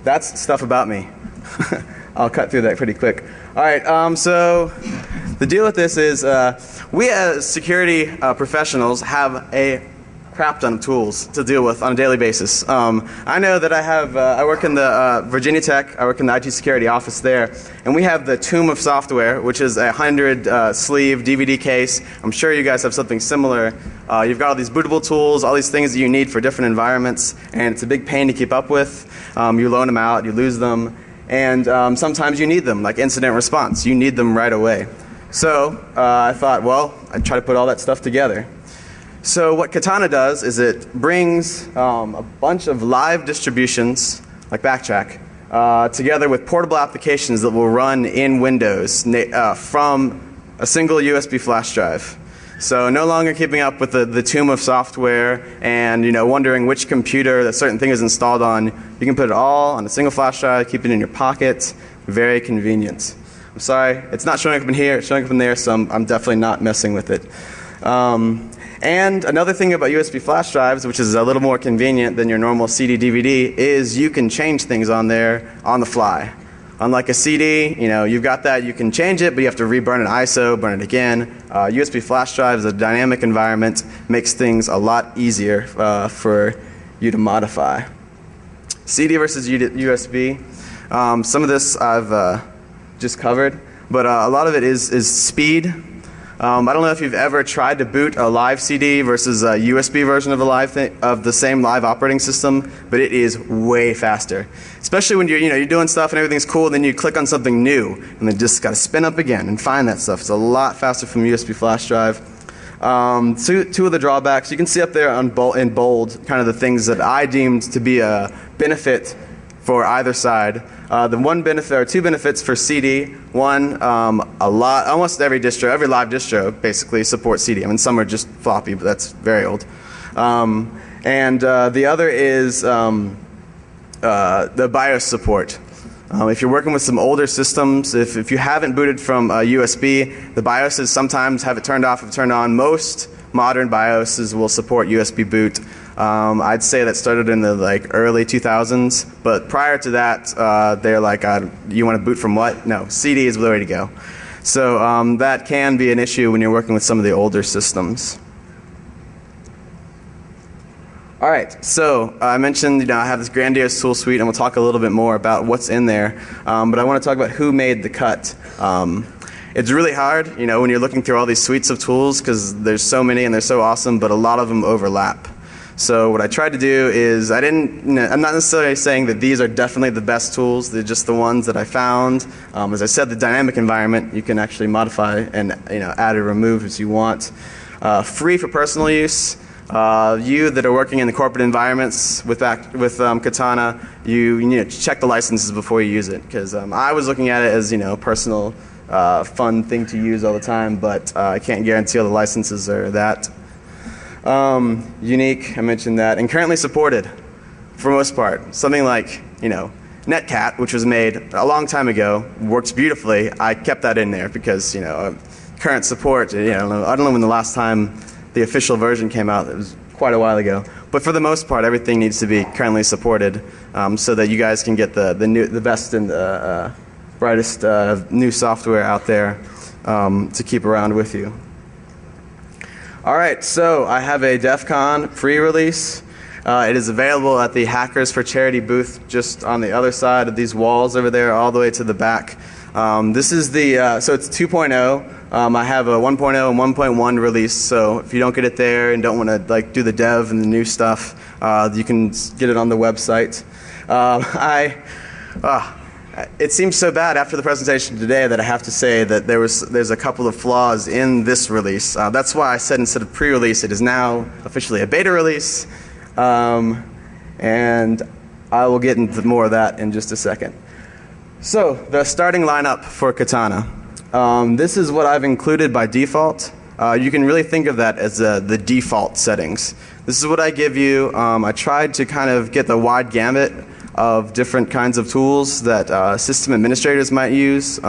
that's stuff about me. I'll cut through that pretty quick. All right, so the deal with this is we as security professionals have a crap ton of tools to deal with on a daily basis. I know that I work in the Virginia Tech, I work in the IT security office there, and we have the Tomb of Software, which is a 100-sleeve DVD case. I'm sure you guys have something similar. You've got all these bootable tools, all these things that you need for different environments, and it's a big pain to keep up with. You loan them out, you lose them, and sometimes you need them, like incident response. You need them right away. So I thought, well, I'd try to put all that stuff together. So what Katana does is it brings a bunch of live distributions, like Backtrack, together with portable applications that will run in Windows from a single USB flash drive. So no longer keeping up with the tomb of software and wondering which computer that certain thing is installed on. You can put it all on a single flash drive, keep it in your pocket. Very convenient. I'm sorry, it's not showing up in here, it's showing up in there, so I'm definitely not messing with it. And another thing about USB flash drives, which is a little more convenient than your normal CD DVD, is you can change things on there on the fly. Unlike a CD, you've got that, you can change it, but you have to reburn an ISO, burn it again. USB flash drive is a dynamic environment, makes things a lot easier for you to modify. CD versus USB. Some of this I've just covered, but a lot of it is speed. I don't know if you've ever tried to boot a live CD versus a USB version of the same live operating system, but it is way faster. Especially when you're doing stuff and everything's cool, and then you click on something new, and then just got to spin up again and find that stuff. It's a lot faster from a USB flash drive. Two of the drawbacks you can see up there in bold, kind of the things that I deemed to be a benefit for either side. The one benefit, or two benefits for CD. One, almost every live distro basically supports CD. I mean, some are just floppy, but that's very old. And the other is the BIOS support. If you're working with some older systems, if you haven't booted from USB, the BIOSes sometimes have it turned off or turned on. Most modern BIOSes will support USB boot. I'd say that started in the early 2000s, but prior to that, they're like, you want to boot from what? No, CD is the way to go. So that can be an issue when you're working with some of the older systems. All right, so I mentioned I have this grandiose tool suite, and we'll talk a little bit more about what's in there. But I want to talk about who made the cut. It's really hard, when you're looking through all these suites of tools, because there's so many and they're so awesome, but a lot of them overlap. So what I tried to do is I'm not necessarily saying that these are definitely the best tools. They're just the ones that I found. As I said, the dynamic environment, you can actually modify and add or remove as you want. Free for personal use. You that are working in the corporate environments with Katana, you need to check the licenses before you use it, because I was looking at it as personal, fun thing to use all the time, but I can't guarantee all the licenses are that. Unique, I mentioned that, and currently supported for most part. Something like Netcat, which was made a long time ago, works beautifully. I kept that in there because current support. I don't know when the last time the official version came out. It was quite a while ago. But for the most part, everything needs to be currently supported, so that you guys can get the best and brightest new software out there to keep around with you. All right, so I have a DEF CON pre-release. It is available at the Hackers for Charity booth just on the other side of these walls over there, all the way to the back. This is so it's 2.0. I have a 1.0 and 1.1 release, so if you don't get it there and don't want to do the dev and the new stuff, you can get it on the website. It seems so bad after the presentation today that I have to say that there's a couple of flaws in this release. That's why I said instead of pre-release, it is now officially a beta release, and I will get into more of that in just a second. So the starting lineup for Katana. This is what I've included by default. You can really think of that as the default settings. This is what I give you. I tried to kind of get the wide gamut of different kinds of tools that system administrators might use.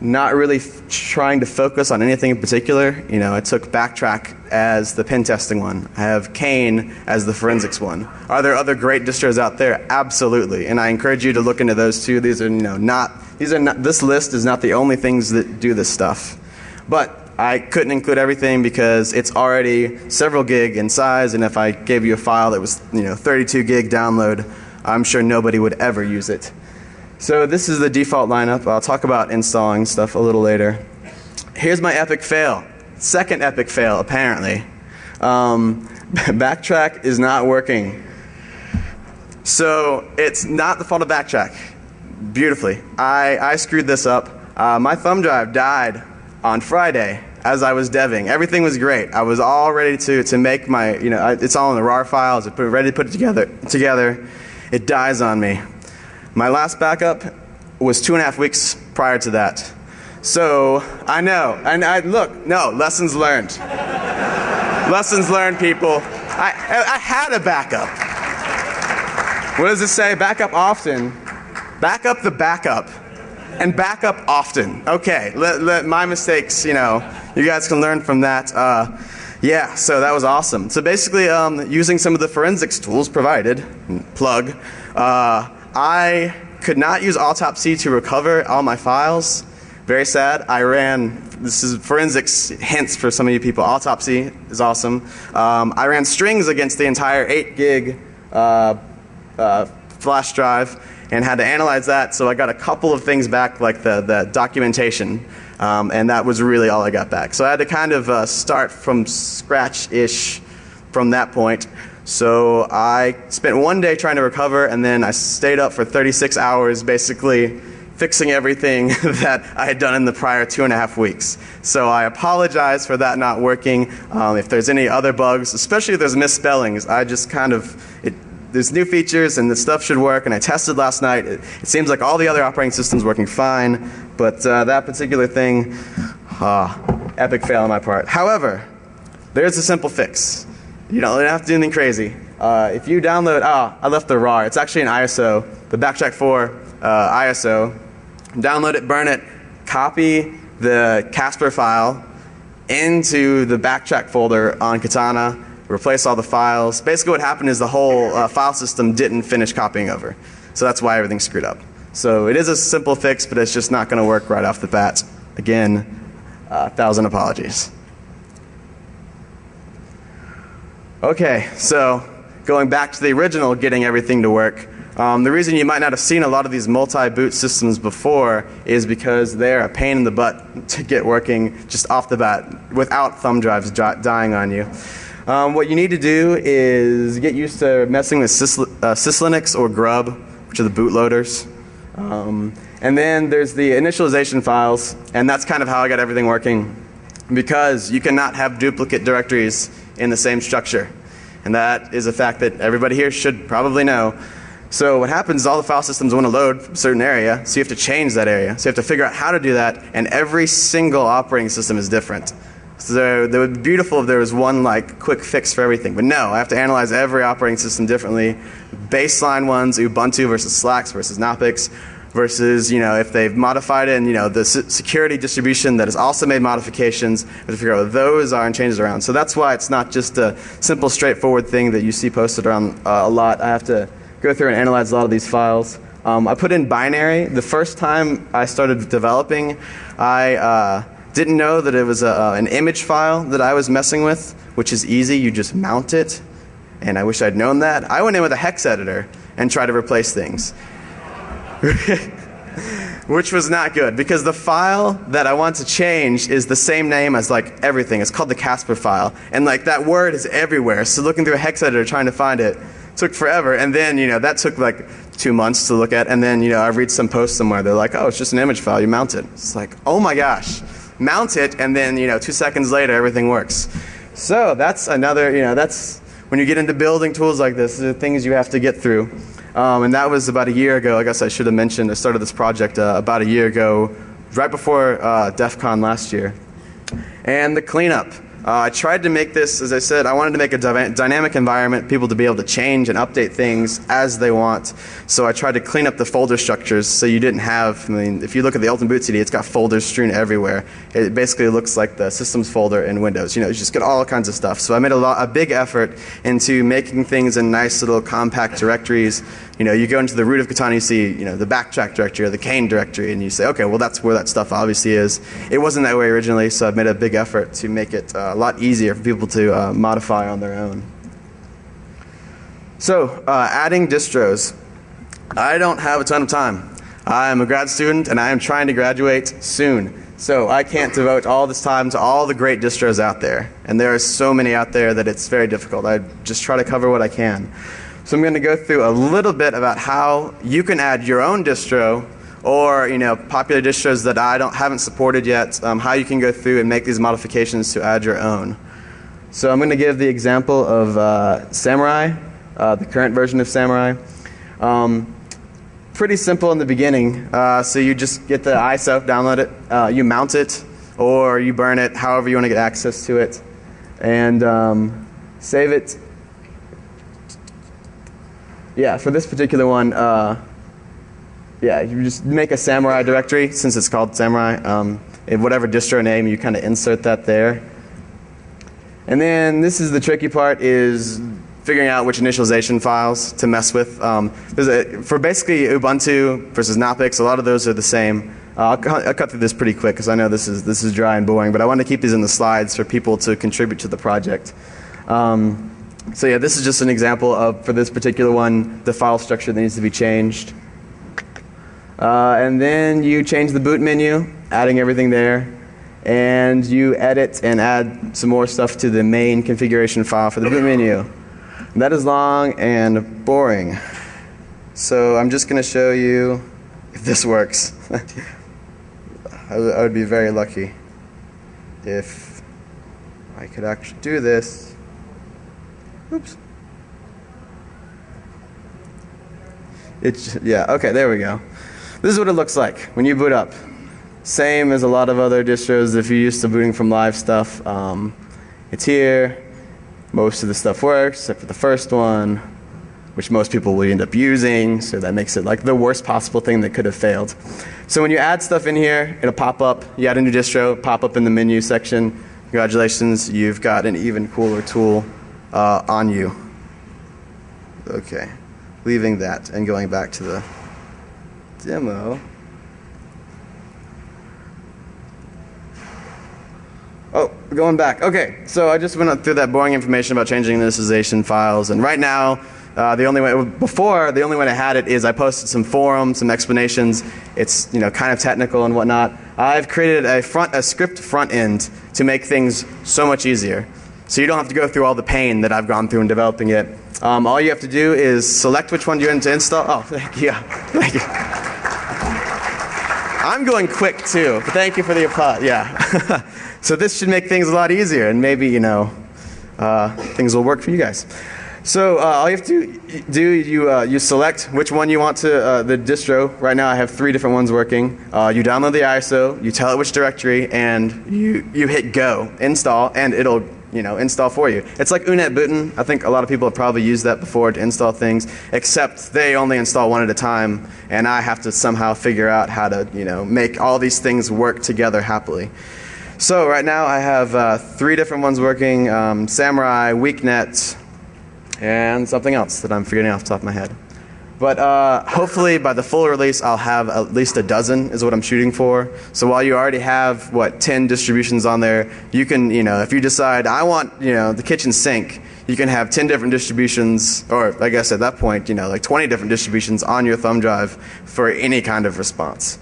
not really trying to focus on anything in particular. I took Backtrack as the pen testing one. I have Kane as the forensics one. Are there other great distros out there? Absolutely, and I encourage you to look into those too. These are not. This list is not the only things that do this stuff, but I couldn't include everything because it's already several gig in size, and if I gave you a file that was 32 gig download, I'm sure nobody would ever use it. So this is the default lineup. I'll talk about installing stuff a little later. Here's my epic fail. Second epic fail, apparently. Backtrack is not working. So it's not the fault of Backtrack. Beautifully. I screwed this up. My thumb drive died on Friday as I was deving. Everything was great. I was all ready to make my, it's all in the RAR files. I ready to put it together. It dies on me. My last backup was 2.5 weeks prior to that. So I know, and lessons learned. Lessons learned, people. I had a backup. What does it say? Backup often. Back up the backup. And back up often. Okay, let my mistakes, you guys can learn from that. Yeah, so that was awesome. So basically, using some of the forensics tools provided, plug, I could not use Autopsy to recover all my files. Very sad. This is forensics hints for some of you people. Autopsy is awesome. I ran strings against the entire 8 gig flash drive and had to analyze that, so I got a couple of things back, like the documentation, and that was really all I got back. So I had to kind of start from scratch-ish from that point. So I spent one day trying to recover, and then I stayed up for 36 hours basically fixing everything that I had done in the prior 2.5 weeks. So I apologize for that not working. If there's any other bugs, especially if there's misspellings, I just there's new features and the stuff should work, and I tested last night. It seems like all the other operating systems working fine, but that particular thing, epic fail on my part. However, there's a simple fix. You don't have to do anything crazy. If you download, I left the RAR. It's actually an ISO, the Backtrack 4 ISO. Download it, burn it, copy the Casper file into the Backtrack folder on Katana, replace all the files. Basically what happened is the whole file system didn't finish copying over. So that's why everything's screwed up. So it is a simple fix, but it's just not going to work right off the bat. Again, 1,000 apologies. Okay, so going back to the original, getting everything to work. The reason you might not have seen a lot of these multi-boot systems before is because they're a pain in the butt to get working just off the bat without thumb drives dying on you. What you need to do is get used to messing with Syslinux or Grub, which are the bootloaders. And then there's the initialization files, and that's kind of how I got everything working, because you cannot have duplicate directories in the same structure. And that is a fact that everybody here should probably know. So what happens is all the file systems want to load from a certain area, so you have to change that area. So you have to figure out how to do that, and every single operating system is different. So it would be beautiful if there was one quick fix for everything. But no, I have to analyze every operating system differently. Baseline ones, Ubuntu versus Slacks versus Knoppix, versus if they've modified it, and the security distribution that has also made modifications, we have to figure out what those are and change it around. So that's why it's not just a simple, straightforward thing that you see posted around a lot. I have to go through and analyze a lot of these files. I put in binary. The first time I started developing, I didn't know that it was an image file that I was messing with, which is easy. You just mount it, and I wish I'd known that. I went in with a hex editor and tried to replace things. Which was not good, because the file that I want to change is the same name as everything. It's called the Casper file, and that word is everywhere. So looking through a hex editor trying to find it took forever, and then that took 2 months to look at, and then I read some post somewhere. They're like, oh, it's just an image file. You mount it. It's like, oh my gosh, mount it, and then 2 seconds later everything works. So that's another. That's when you get into building tools like this. The things you have to get through. And that was about a year ago. I guess I should have mentioned I started this project about a year ago, right before DEF CON last year. And the cleanup. I tried to make this, as I said, I wanted to make a dynamic environment, people to be able to change and update things as they want. So I tried to clean up the folder structures so you didn't have, I mean, if you look at the Ultimate Boot CD, it's got folders strewn everywhere. It basically looks like the systems folder in Windows. You know, you just get all kinds of stuff. So I made a big effort into making things in nice little compact directories. You know, you go into the root of Katana, you see, you know, the backtrack directory or the cane directory, and you say, okay, well, that's where that stuff obviously is. It wasn't that way originally, so I've made a big effort to make it a lot easier for people to modify on their own. So, adding distros. I don't have a ton of time. I'm a grad student, and I am trying to graduate soon. So I can't devote all this time to all the great distros out there. And there are so many out there that it's very difficult. I just try to cover what I can. So I'm going to go through a little bit about how you can add your own distro, or you know, popular distros that I haven't supported yet, how you can go through and make these modifications to add your own. So I'm going to give the example of Samurai, the current version of Samurai. Pretty simple in the beginning. So you just get the ISO, download it, you mount it, or you burn it, however you want to get access to it, and save it. Yeah, for this particular one, yeah, you just make a Samurai directory, since it's called Samurai. In whatever distro name, you kind of insert that there. And then this is the tricky part, is figuring out which initialization files to mess with. For basically Ubuntu versus Knoppix, a lot of those are the same. I'll cut through this pretty quick because I know this is dry and boring, but I want to keep these in the slides for people to contribute to the project. So yeah, this is just an example of, for this particular one, the file structure that needs to be changed. And then you change the boot menu, adding everything there. And you edit and add some more stuff to the main configuration file for the boot menu. And that is long and boring. So I'm just going to show you if this works. I would be very lucky if I could actually do this. Oops. Yeah, okay, there we go. This is what it looks like when you boot up. Same as a lot of other distros if you're used to booting from live stuff. It's here. Most of the stuff works except for the first one, which most people will end up using, so that makes it like the worst possible thing that could have failed. So when you add stuff in here, it'll pop up. You add a new distro, pop up in the menu section. Congratulations, you've got an even cooler tool on you. Okay, leaving that and going back to the demo. Oh, going back. Okay, so I just went through that boring information about changing initialization files, and right now, the only way I had it is I posted some forums, some explanations. It's kind of technical and whatnot. I've created a script front end to make things so much easier. So you don't have to go through all the pain that I've gone through in developing it. All you have to do is select which one you want to install. Oh, thank you. Thank you. I'm going quick too, but thank you for the applause. Yeah. So this should make things a lot easier, and maybe things will work for you guys. So all you have to do, you select which one you want to the distro. Right now I have 3 different ones working. You download the ISO, you tell it which directory, and you hit go, install, and it'll install for you. It's like Unet Booten. I think a lot of people have probably used that before to install things, except they only install one at a time, and I have to somehow figure out how to make all these things work together happily. So right now I have 3 different ones working: Samurai, WeakNet, and something else that I'm forgetting off the top of my head. But hopefully by the full release I'll have at least a dozen is what I'm shooting for. So while you already have 10 distributions on there, you can if you decide I want the kitchen sink, you can have 10 different distributions, or I guess at that point like 20 different distributions on your thumb drive for any kind of response.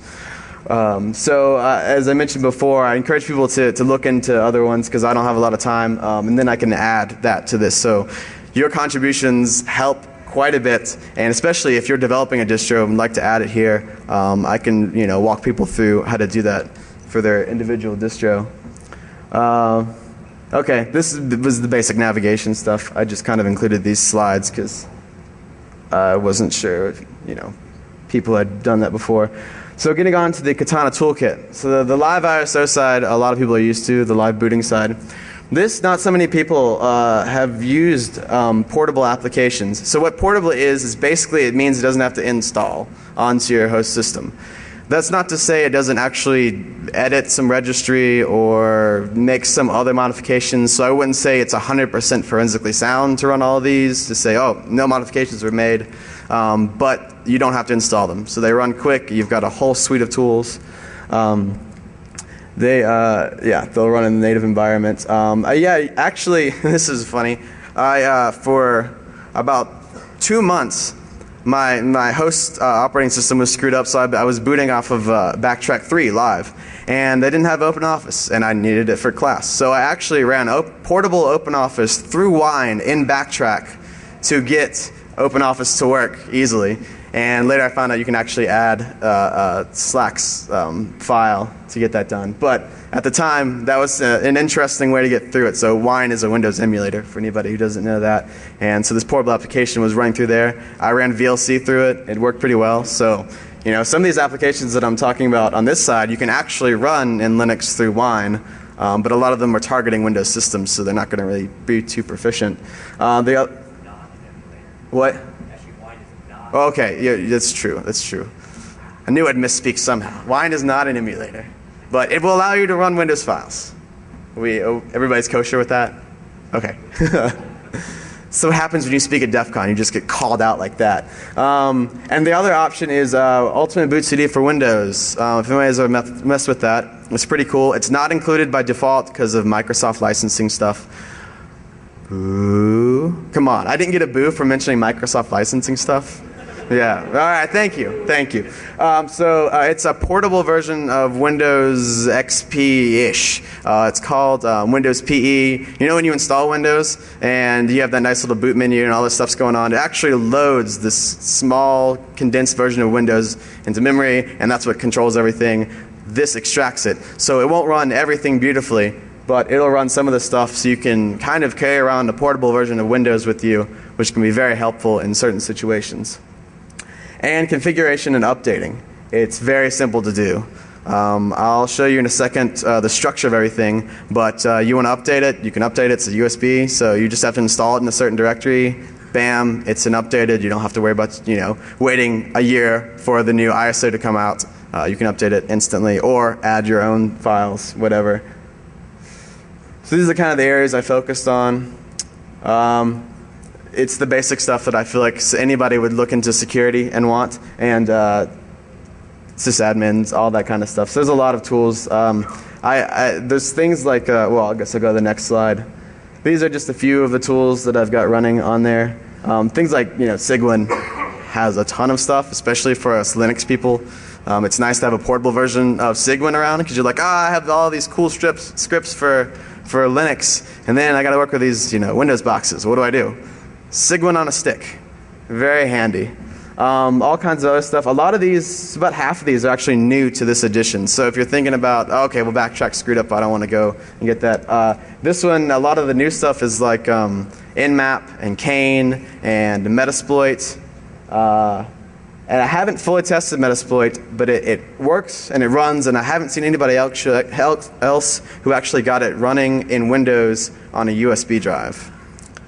As I mentioned before, I encourage people to look into other ones because I don't have a lot of time, and then I can add that to this. So your contributions help quite a bit, and especially if you're developing a distro and like to add it here, I can walk people through how to do that for their individual distro. Okay, this was the basic navigation stuff. I just kind of included these slides because I wasn't sure if people had done that before. So getting on to the Katana toolkit. So the live ISO side, a lot of people are used to, the live booting side. Not so many people have used portable applications. So what portable is basically it means it doesn't have to install onto your host system. That's not to say it doesn't actually edit some registry or make some other modifications. So I wouldn't say it's 100% forensically sound to run all of these, to say, oh, no modifications were made. But you don't have to install them. So they run quick. You've got a whole suite of tools. They'll run in the native environment. Actually, this is funny. For about 2 months, my host operating system was screwed up, so I was booting off of Backtrack 3 live. And I didn't have OpenOffice, and I needed it for class. So I actually ran portable OpenOffice through Wine in Backtrack to get OpenOffice to work easily. And later I found out you can actually add Slack's file to get that done. But at the time, that was an interesting way to get through it. So Wine is a Windows emulator, for anybody who doesn't know that. And so this portable application was running through there. I ran VLC through it. It worked pretty well. So, you know, some of these applications that I'm talking about on this side, you can actually run in Linux through Wine. But a lot of them are targeting Windows systems, so they're not going to really be too proficient. What? Okay, yeah, that's true. That's true. I knew I'd misspeak somehow. Wine is not an emulator, but it will allow you to run Windows files. Everybody's kosher with that? Okay. So what happens when you speak at DEF CON? You just get called out like that. And the other option is Ultimate Boot CD for Windows. If anybody's ever messed with that, it's pretty cool. It's not included by default because of Microsoft licensing stuff. Boo. Come on, I didn't get a boo for mentioning Microsoft licensing stuff. Yeah. All right. Thank you. Thank you. It's a portable version of Windows XP-ish. It's called Windows PE. You know when you install Windows and you have that nice little boot menu and all this stuff's going on, it actually loads this small condensed version of Windows into memory, and that's what controls everything. This extracts it. So it won't run everything beautifully, but it'll run some of the stuff so you can kind of carry around a portable version of Windows with you, which can be very helpful in certain situations. And configuration and updating. It's very simple to do. I'll show you in a second the structure of everything, but you want to update it, you can update it. It's a USB, so you just have to install it in a certain directory. Bam, it's an updated. You don't have to worry about waiting a year for the new ISO to come out. You can update it instantly or add your own files, whatever. So these are kind of the areas I focused on. It's the basic stuff that I feel like anybody would look into security and want, and sysadmins, all that kind of stuff. So there's a lot of tools. There's things like, I guess I'll go to the next slide. These are just a few of the tools that I've got running on there. Things like, Cygwin has a ton of stuff, especially for us Linux people. It's nice to have a portable version of Cygwin around because you're like, I have all these cool scripts for Linux, and then I got to work with these, Windows boxes. What do? Cygwin on a stick, very handy. All kinds of other stuff. A lot of these, about half of these are actually new to this edition. So if you're thinking about, Backtrack screwed up, I don't want to go and get that. This one, a lot of the new stuff is like Nmap and Kane and Metasploit. And I haven't fully tested Metasploit, but it works and it runs, and I haven't seen anybody else who actually got it running in Windows on a USB drive.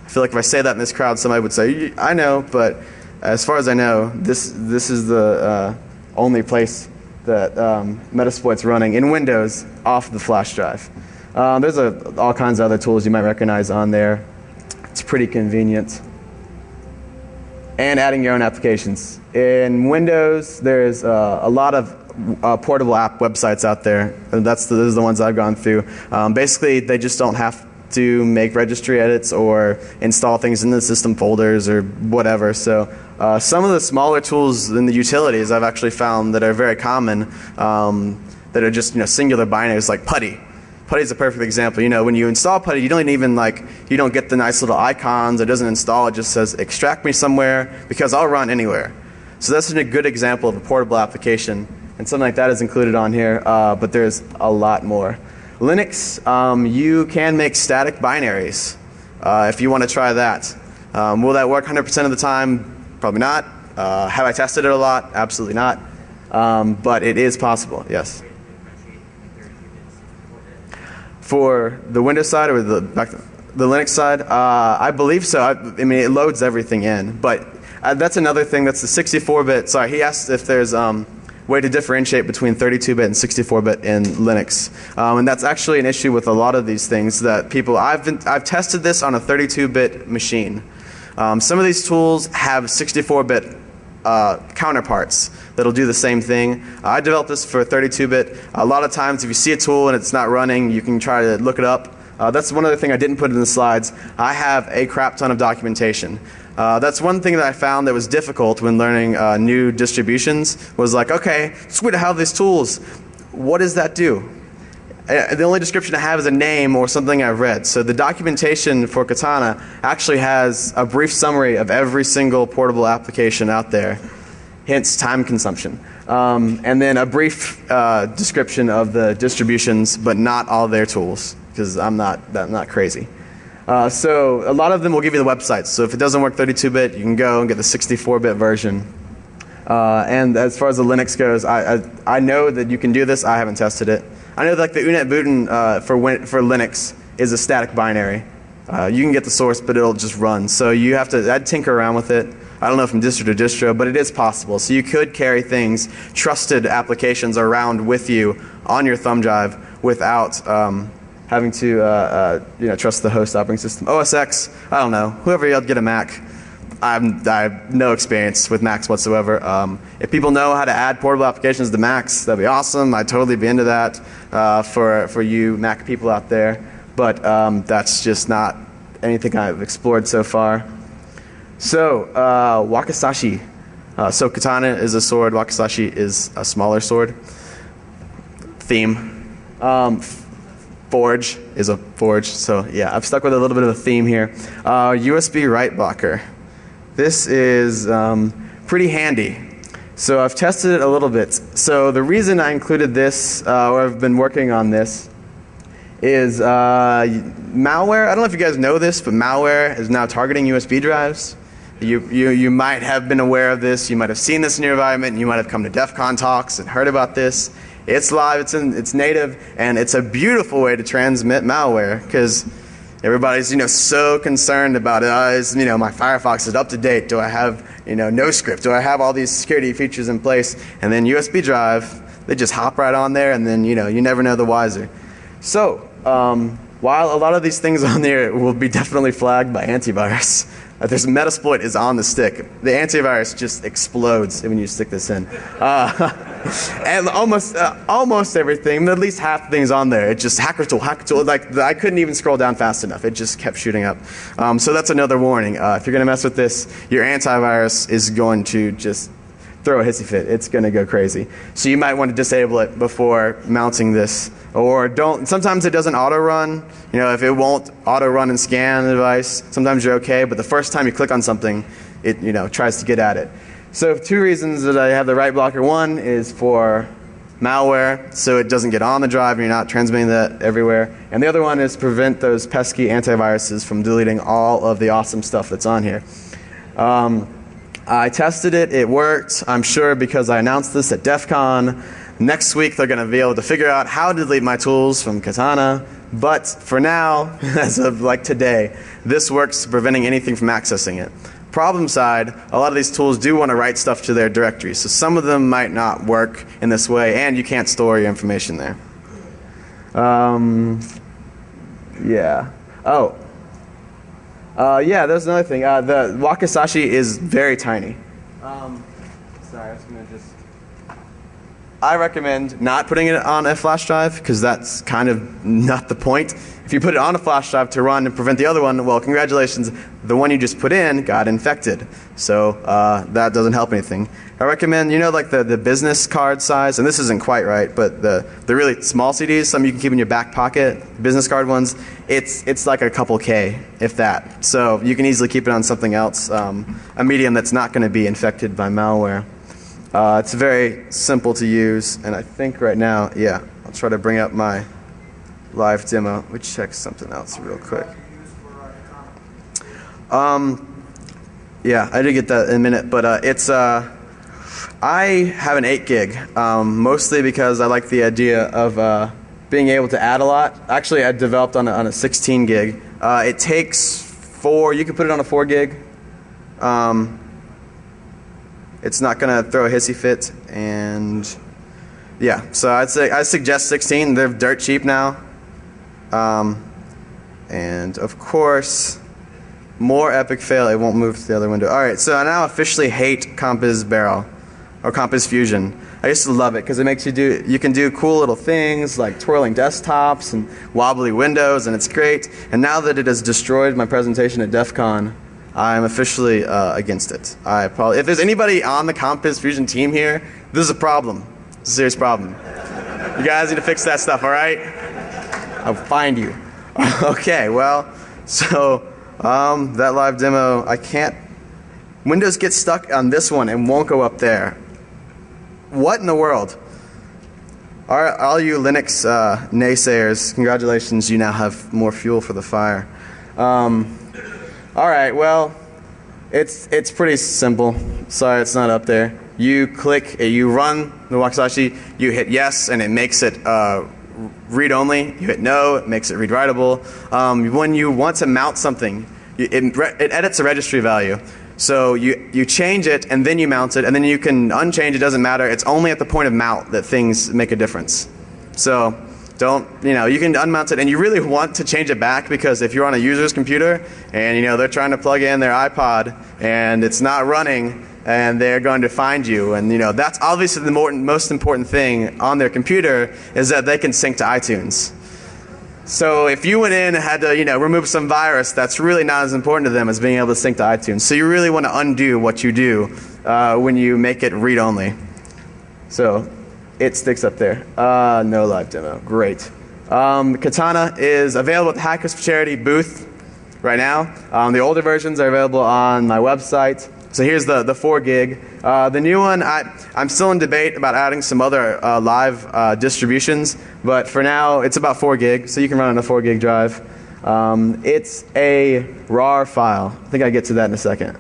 I feel like if I say that in this crowd, somebody would say, I know, but as far as I know, this is the only place that Metasploit's running in Windows off the flash drive. There's all kinds of other tools you might recognize on there. It's pretty convenient. And adding your own applications. In Windows, there's a lot of portable app websites out there. Those are the ones I've gone through. Basically, they just don't have to make registry edits or install things in the system folders or whatever. So some of the smaller tools in the utilities I've actually found that are very common that are just singular binaries like PuTTY. PuTTY is a perfect example. When you install PuTTY, you don't even you don't get the nice little icons. It doesn't install. It just says extract me somewhere because I'll run anywhere. So that's a good example of a portable application, and something like that is included on here. But there's a lot more. Linux, you can make static binaries if you want to try that. Will that work 100% of the time? Probably not. Have I tested it a lot? Absolutely not. But it is possible, yes. For the Windows side or the Linux side, I believe so. I mean, it loads everything in, but that's another thing. That's the 64-bit. Sorry, he asked if there's way to differentiate between 32-bit and 64-bit in Linux, and that's actually an issue with a lot of these things that people. I've tested this on a 32-bit machine. Some of these tools have 64-bit counterparts that'll do the same thing. I developed this for 32-bit. A lot of times, if you see a tool and it's not running, you can try to look it up. That's one other thing I didn't put in the slides. I have a crap ton of documentation. That's one thing that I found that was difficult when learning new distributions was like, okay, it's weird to have these tools. What does that do? The only description I have is a name or something I've read. So the documentation for Katana actually has a brief summary of every single portable application out there, hence time consumption. And then a brief description of the distributions, but not all their tools, because I'm not crazy. So a lot of them will give you the websites. So if it doesn't work 32-bit, you can go and get the 64-bit version. And as far as the Linux goes, I know that you can do this. I haven't tested it. I know that like the unetbooten for Linux is a static binary. You can get the source, but it'll just run. So you have to I'd tinker around with it. I don't know from distro to distro, but it is possible. So you could carry things, trusted applications around with you on your thumb drive without having to trust the host operating system. OS X, I don't know. Whoever you'll get a Mac. I have no experience with Macs whatsoever. If people know how to add portable applications to Macs, that'd be awesome. I'd totally be into that for you Mac people out there. But that's just not anything I've explored so far. So wakizashi. So katana is a sword. Wakizashi is a smaller sword. Theme. Forge is a forge. So yeah, I've stuck with a little bit of a theme here. USB write blocker. This is pretty handy. So I've tested it a little bit. So the reason I included this, or I've been working on this, is malware. I don't know if you guys know this, but malware is now targeting USB drives. You might have been aware of this. You might have seen this in your environment. You might have come to DEF CON talks and heard about this. It's live. It's native, and it's a beautiful way to transmit malware because everybody's so concerned about it. My Firefox is up to date? Do I have no script? Do I have all these security features in place? And then USB drive, they just hop right on there, and then you never know the wiser. So while a lot of these things on there will be definitely flagged by antivirus, this Metasploit is on the stick. The antivirus just explodes when you stick this in. And almost everything, at least half the things on there, it just hacker tool. Like I couldn't even scroll down fast enough. It just kept shooting up. So that's another warning. If you're going to mess with this, your antivirus is going to just throw a hissy fit. It's going to go crazy. So you might want to disable it before mounting this. Or don't. Sometimes it doesn't auto run. If it won't auto run and scan the device, sometimes you're okay. But the first time you click on something, it tries to get at it. So 2 reasons that I have the write blocker. One is for malware, so it doesn't get on the drive and you're not transmitting that everywhere. And the other one is to prevent those pesky antiviruses from deleting all of the awesome stuff that's on here. I tested it. It worked. I'm sure because I announced this at DEF CON. Next week they're going to be able to figure out how to delete my tools from Katana. But for now, as of like today, this works preventing anything from accessing it. Problem side, a lot of these tools do want to write stuff to their directory. So some of them might not work in this way, and you can't store your information there. Yeah. Oh. Yeah, there's another thing. The wakizashi is very tiny. Sorry, I was going to just... I recommend not putting it on a flash drive because that's kind of not the point. If you put it on a flash drive to run and prevent the other one, well, congratulations, the one you just put in got infected. So that doesn't help anything. I recommend, like the business card size, and this isn't quite right, but the really small CDs, some you can keep in your back pocket, business card ones, it's like a couple K, if that. So you can easily keep it on something else, a medium that's not going to be infected by malware. It's very simple to use, and I think right now, yeah, I'll try to bring up my live demo. Let me check something else real quick. Yeah, I did get that in a minute, but it's I have an 8 gig, mostly because I like the idea of being able to add a lot. Actually, I developed on a 16 gig. It takes 4. You can put it on a 4 gig. It's not going to throw a hissy fit, and yeah. So I suggest 16. They're dirt cheap now. And of course, more epic fail. It won't move to the other window. All right. So I now officially hate Compiz Barrel or Compiz Fusion. I used to love it because it makes you can do cool little things like twirling desktops and wobbly windows, and it's great. And now that it has destroyed my presentation at DEF CON, I'm officially against it. If there's anybody on the Compiz Fusion team here, this is a problem. It's a serious problem. You guys need to fix that stuff, all right? I'll find you. Okay, well, so that live demo, I can't. Windows gets stuck on this one and won't go up there. What in the world? All you Linux naysayers, congratulations, you now have more fuel for the fire. All right, well, it's pretty simple. Sorry, it's not up there. You click, you run the Wakizashi, you hit yes, and it makes it read-only. You hit no, it makes it read-writable. When you want to mount something, it edits a registry value. So you change it, and then you mount it, and then you can unchange it, doesn't matter. It's only at the point of mount that things make a difference. So you can unmount it, and you really want to change it back, because if you're on a user's computer and they're trying to plug in their iPod and it's not running, and they're going to find you, and that's obviously the most important thing on their computer is that they can sync to iTunes. So if you went in and had to remove some virus, that's really not as important to them as being able to sync to iTunes. So you really want to undo what you do when you make it read-only. So it sticks up there. No live demo. Great. Katana is available at the Hackers for Charity booth right now. The older versions are available on my website. So here's the 4 gig. The new one, I'm still in debate about adding some other live distributions, but for now it's about 4 gig, so you can run on a 4 gig drive. It's a RAR file. I think I get to that in a second.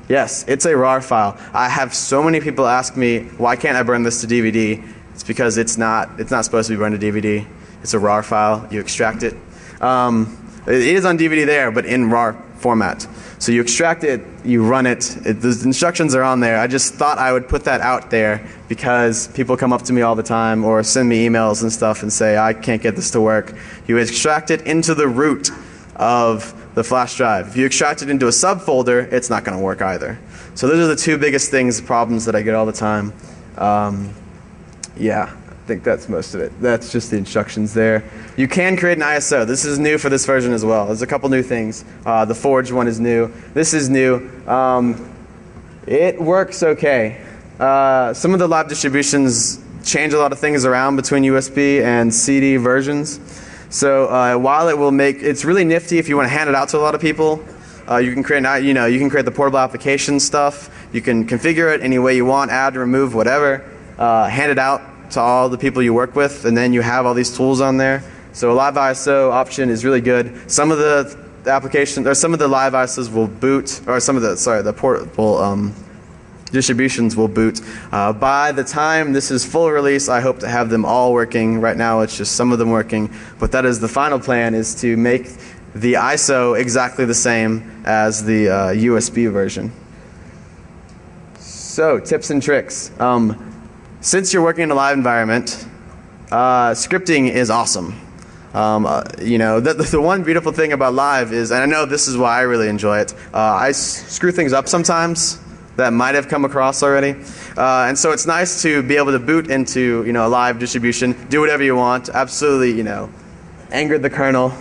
Yes, it's a RAR file. I have so many people ask me, why can't I burn this to DVD? It's because it's not supposed to be burned to DVD. It's a RAR file. You extract it. It is on DVD there, but in RAR format. So you extract it, you run it. The instructions are on there. I just thought I would put that out there because people come up to me all the time or send me emails and stuff and say, I can't get this to work. You extract it into the root of the flash drive. If you extract it into a subfolder, it's not going to work either. So those are the 2 biggest problems that I get all the time. Yeah, I think that's most of it. That's just the instructions there. You can create an ISO. This is new for this version as well. There's a couple new things. The Forge one is new. This is new. It works okay. Some of the live distributions change a lot of things around between USB and CD versions. So while it will it's really nifty if you want to hand it out to a lot of people. You can create you can create the portable application stuff. You can configure it any way you want, add, remove, whatever. Hand it out to all the people you work with, and then you have all these tools on there. So a live ISO option is really good. Some of the applications, or some of the live ISOs will boot, or some of the portable distributions will boot. By the time this is full release, I hope to have them all working. Right now it's just some of them working, but that is the final plan, is to make the ISO exactly the same as the USB version. So tips and tricks. Since you're working in a live environment, scripting is awesome. The one beautiful thing about live is, and I know this is why I really enjoy it, I screw things up sometimes that might have come across already. And so it's nice to be able to boot into a live distribution, do whatever you want, absolutely anger the kernel,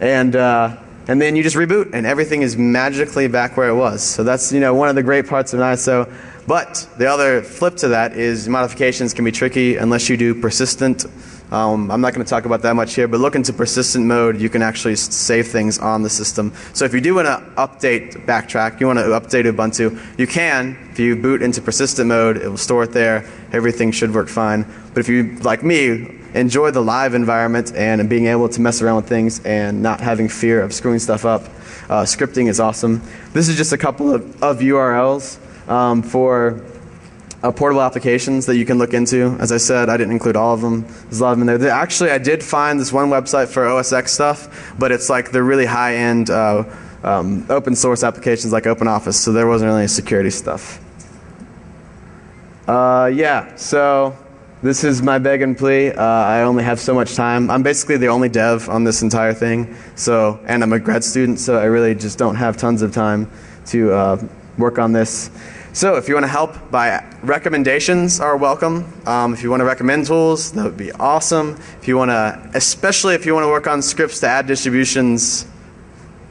and then you just reboot and everything is magically back where it was. So that's one of the great parts of an ISO. But the other flip to that is modifications can be tricky unless you do persistent. I'm not going to talk about that much here, but look into persistent mode. You can actually save things on the system. So if you do want to update backtrack, you want to update Ubuntu, you can. If you boot into persistent mode, it will store it there. Everything should work fine. But if you, like me, enjoy the live environment and being able to mess around with things and not having fear of screwing stuff up, scripting is awesome. This is just a couple of URLs for portable applications that you can look into. As I said, I didn't include all of them. There's a lot of them in there. Actually, I did find this one website for OS X stuff, but it's like the really high-end open source applications like OpenOffice, so there wasn't really any security stuff. Yeah, so this is my beg and plea. I only have so much time. I'm basically the only dev on this entire thing, and I'm a grad student, so I really just don't have tons of time to work on this. So if you want to help, recommendations are welcome. If you want to recommend tools, that would be awesome. Especially if you want to work on scripts to add distributions,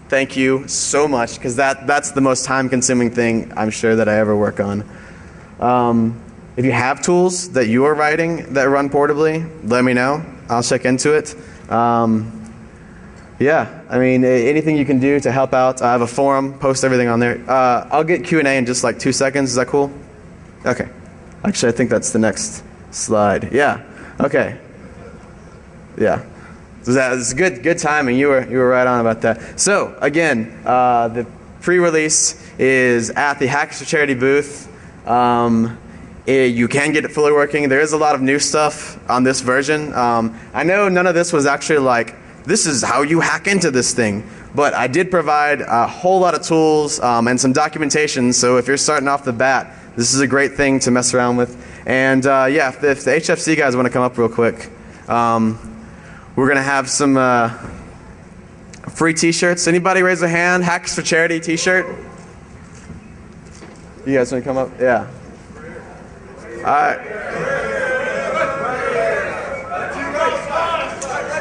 thank you so much, because that's the most time-consuming thing I'm sure that I ever work on. If you have tools that you are writing that run portably, let me know. I'll check into it. Yeah, I mean, anything you can do to help out. I have a forum, post everything on there. I'll get Q&A in just like 2 seconds. Is that cool? Okay. Actually, I think that's the next slide. Yeah. Okay. Yeah. So that's good timing. You were right on about that. So again, the pre-release is at the Hackers for Charity booth. You can get it fully working. There is a lot of new stuff on this version. I know none of this was actually like, this is how you hack into this thing. But I did provide a whole lot of tools and some documentation, so if you're starting off the bat, this is a great thing to mess around with. And yeah, if the HFC guys want to come up real quick, we're going to have some free t-shirts. Anybody raise a hand? Hackers for Charity t-shirt? You guys want to come up? Yeah. All right.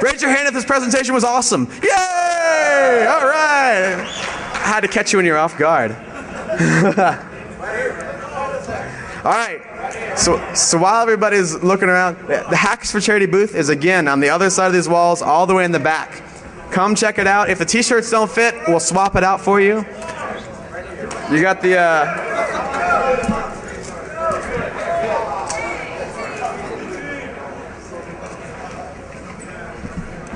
Raise your hand if this presentation was awesome. Yay! All right. I had to catch you when you're off guard. All right. So while everybody's looking around, the Hackers for Charity booth is again on the other side of these walls, all the way in the back. Come check it out. If the t-shirts don't fit, we'll swap it out for you. You got the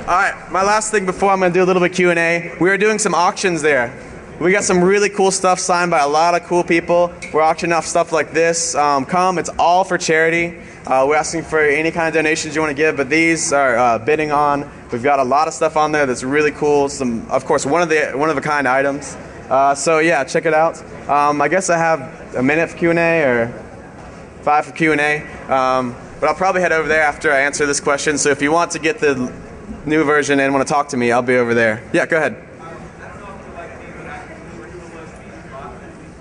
all right, my last thing before I'm going to do a little bit of Q&A. We are doing some auctions there. We got some really cool stuff signed by a lot of cool people. We're auctioning off stuff like this. Come, it's all for charity. We're asking for any kind of donations you want to give, but these are bidding on. We've got a lot of stuff on there that's really cool. Some, of course, one of a kind items. So yeah, check it out. I guess I have a minute for Q&A or 5 for Q&A. But I'll probably head over there after I answer this question. So if you want to get the new version and want to talk to me, I'll be over there. Yeah, go ahead.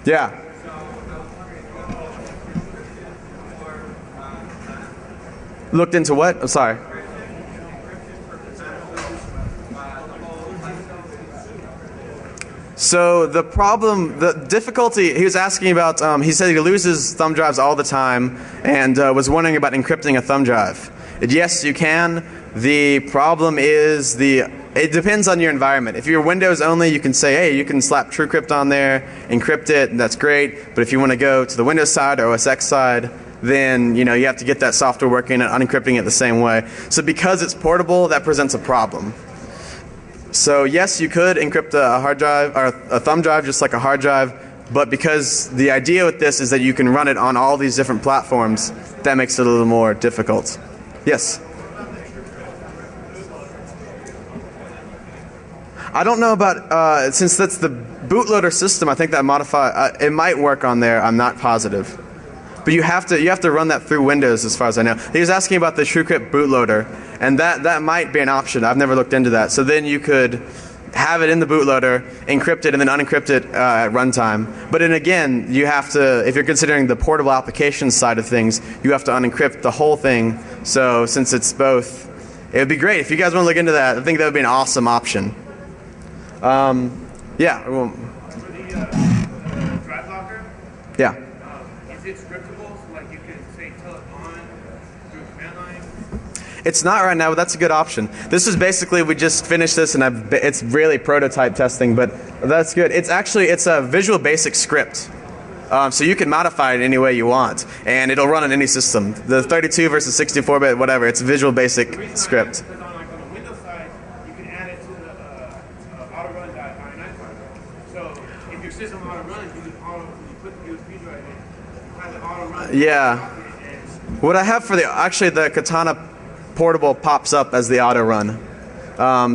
Yeah. Looked into what? I'm sorry. So the problem, the difficulty, he was asking about, he said he loses thumb drives all the time and was wondering about encrypting a thumb drive. Yes, you can. The problem is it depends on your environment. If you're Windows only, you can say, hey, you can slap TrueCrypt on there, encrypt it, and that's great. But if you want to go to the Windows side or OS X side, then you have to get that software working and unencrypting it the same way. So because it's portable, that presents a problem. So yes, you could encrypt a hard drive or a thumb drive just like a hard drive, but because the idea with this is that you can run it on all these different platforms, that makes it a little more difficult. Yes? I don't know about, since that's the bootloader system, I think that it might work on there, I'm not positive. But you have to run that through Windows as far as I know. He was asking about the TrueCrypt bootloader, and that might be an option. I've never looked into that. So then you could have it in the bootloader, encrypt it, and then unencrypt it at runtime. But then again, you have to, if you're considering the portable applications side of things, you have to unencrypt the whole thing. So since it's both, it would be great. If you guys want to look into that, I think that would be an awesome option. Yeah. For the drive locker? Yeah. Is it scriptable? So like you could say tell it on through a command line? It's not right now, but that's a good option. This is basically, we just finished this and it's really prototype testing, but that's good. It's a Visual Basic script. So you can modify it any way you want, and it'll run on any system. The 32 versus 64-bit, whatever, it's a Visual Basic script. Because on the Windows side, you can add it to the auto-run.ini file. So if your system auto-runs, you can put the USB drive in, have it auto-run. Yeah. What I have for the Katana portable pops up as the auto run.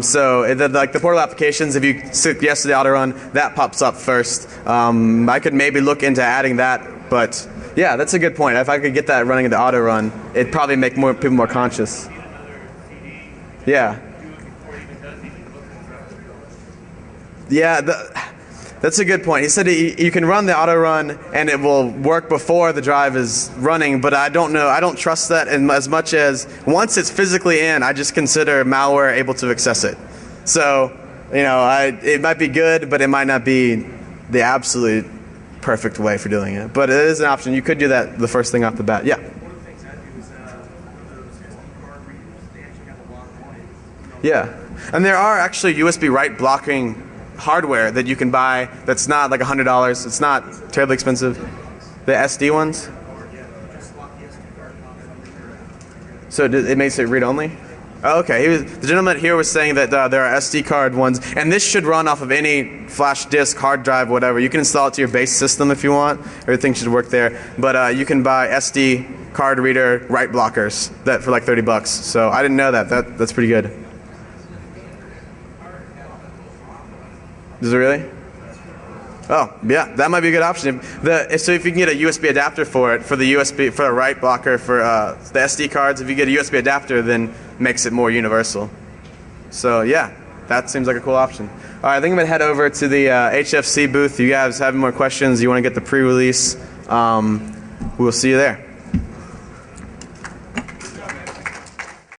So like the portable applications, if you click yes to the auto run, that pops up first. I could maybe look into adding that, but yeah, that's a good point. If I could get that running in the auto run, it'd probably make more people more conscious. Yeah. Yeah, that's a good point. He said you can run the auto run and it will work before the drive is running, but I don't know. I don't trust that as much as once it's physically in, I just consider malware able to access it. So, it might be good, but it might not be the absolute perfect way for doing it. But it is an option. You could do that the first thing off the bat. Yeah. One of the things I do is those SD card readers, they actually have a lot of points. Yeah. And there are actually USB write blocking hardware that you can buy that's not like $100. It's not terribly expensive. The SD ones? So it makes it read only? Oh, okay. The gentleman here was saying that there are SD card ones, and this should run off of any flash disk, hard drive, whatever. You can install it to your base system if you want. Everything should work there. But you can buy SD card reader write blockers that for like $30. So I didn't know that. That's pretty good. Is it really? Oh, yeah, that might be a good option. So if you can get a USB adapter for it, for a write blocker for the SD cards, if you get a USB adapter, then makes it more universal. So yeah, that seems like a cool option. All right, I think I'm gonna head over to the HFC booth. You guys have more questions? You want to get the pre-release? We'll see you there.